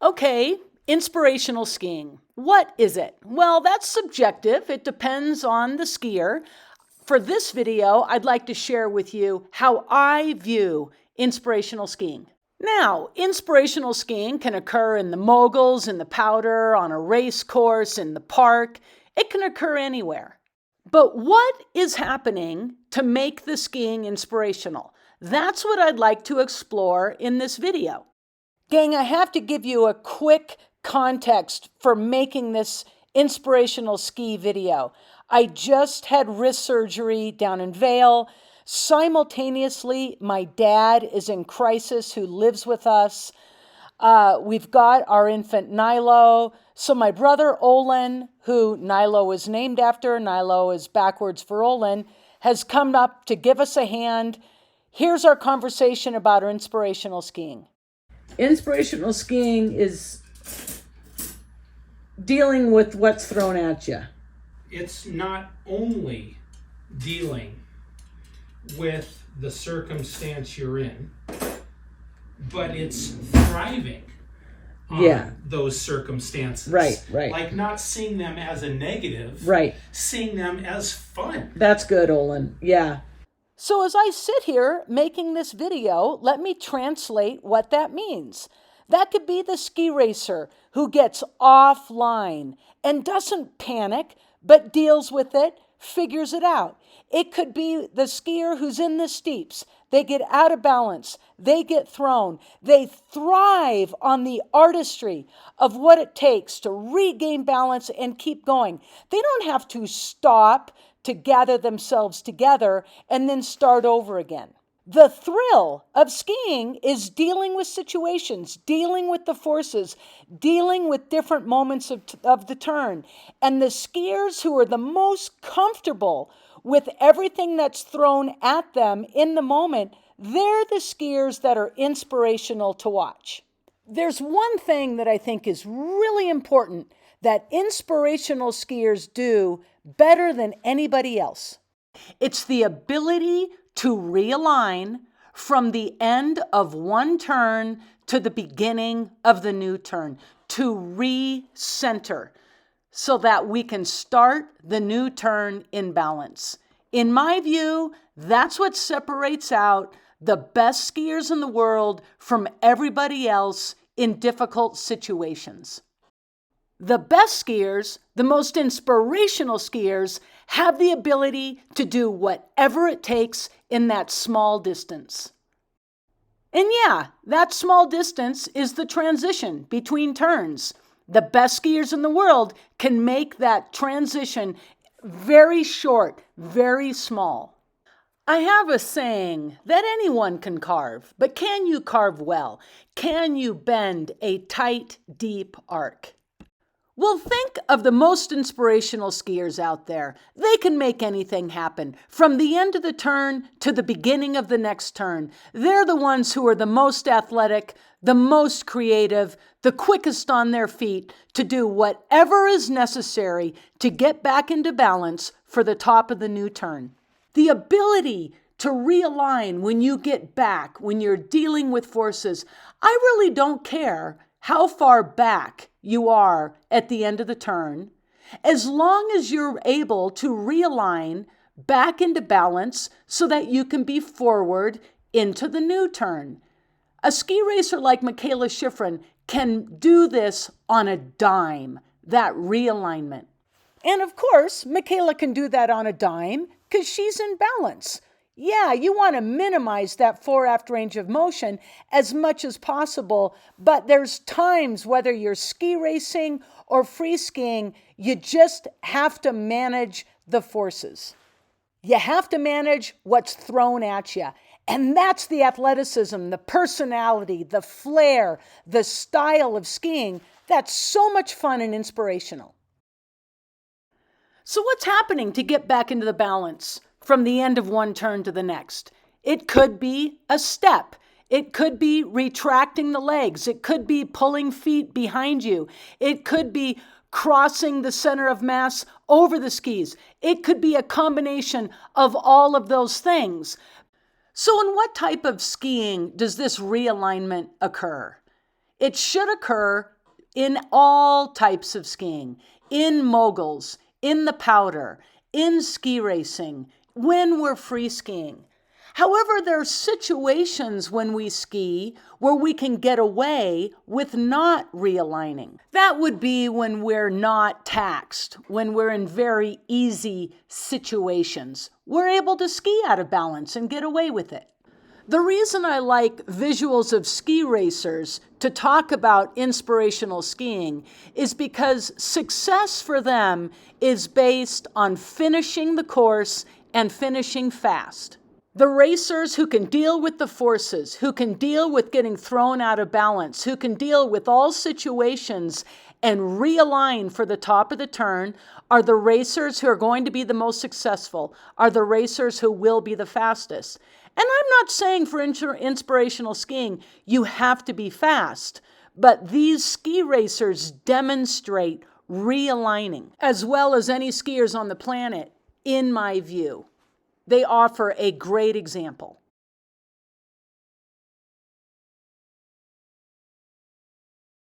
Okay, inspirational skiing. What is it? Well, that's subjective. It depends on the skier. For this video, I'd like to share with you how I view inspirational skiing. Now, inspirational skiing can occur in the moguls, in the powder, on a race course, in the park. It can occur anywhere. But what is happening to make the skiing inspirational? That's what I'd like to explore in this video. Gang, I have to give you a quick context for making this inspirational ski video. I just had wrist surgery down in Vail. Simultaneously, my dad is in crisis who lives with us. We've got our infant Nilo. So my brother Olin, who Nilo is named after, Nilo is backwards for Olin, has come up to give us a hand. Here's our conversation about our inspirational skiing. Inspirational skiing is dealing with what's thrown at you. It's not only dealing with the circumstance you're in, but it's thriving on those circumstances. Right. Like not seeing them as a negative, seeing them as fun. That's good, Olin. Yeah. So as I sit here making this video, let me translate what that means. That could be the ski racer who gets offline and doesn't panic, but deals with it, figures it out. It could be the skier who's in the steeps. They get out of balance. They get thrown. They thrive on the artistry of what it takes to regain balance and keep going. They don't have to stop to gather themselves together and then start over again. The thrill of skiing is dealing with situations, dealing with the forces, dealing with different moments of the turn. And the skiers who are the most comfortable with everything that's thrown at them in the moment, they're the skiers that are inspirational to watch. There's one thing that I think is really important that inspirational skiers do better than anybody else. It's the ability to realign from the end of one turn to the beginning of the new turn, to recenter so that we can start the new turn in balance. In my view, that's what separates out the best skiers in the world from everybody else in difficult situations. The best skiers, the most inspirational skiers, have the ability to do whatever it takes in that small distance. And yeah, that small distance is the transition between turns. The best skiers in the world can make that transition very short, very small. I have a saying that anyone can carve, but can you carve well? Can you bend a tight, deep arc? Well, think of the most inspirational skiers out there. They can make anything happen, from the end of the turn to the beginning of the next turn. They're the ones who are the most athletic, the most creative, the quickest on their feet to do whatever is necessary to get back into balance for the top of the new turn. The ability to realign when you get back, when you're dealing with forces. I really don't care how far back you are at the end of the turn, as long as you're able to realign back into balance so that you can be forward into the new turn. A ski racer like Michaela Schifrin can do this on a dime, that realignment. And of course, Michaela can do that on a dime because she's in balance. Yeah, you want to minimize that fore-aft range of motion as much as possible, but there's times, whether you're ski racing or free skiing, you just have to manage the forces. You have to manage what's thrown at you. And that's the athleticism, the personality, the flair, the style of skiing that's so much fun and inspirational. So what's happening to get back into the balance from the end of one turn to the next? It could be a step. It could be retracting the legs. It could be pulling feet behind you. It could be crossing the center of mass over the skis. It could be a combination of all of those things. So in what type of skiing does this realignment occur? It should occur in all types of skiing, in moguls, in the powder, in ski racing, when we're free skiing. However, there are situations when we ski where we can get away with not realigning. That would be when we're not taxed, when we're in very easy situations. We're able to ski out of balance and get away with it. The reason I like visuals of ski racers to talk about inspirational skiing is because success for them is based on finishing the course and finishing fast. The racers who can deal with the forces, who can deal with getting thrown out of balance, who can deal with all situations and realign for the top of the turn are the racers who are going to be the most successful, are the racers who will be the fastest. And I'm not saying for inspirational skiing, you have to be fast, but these ski racers demonstrate realigning, as well as any skiers on the planet, in my view. They offer a great example.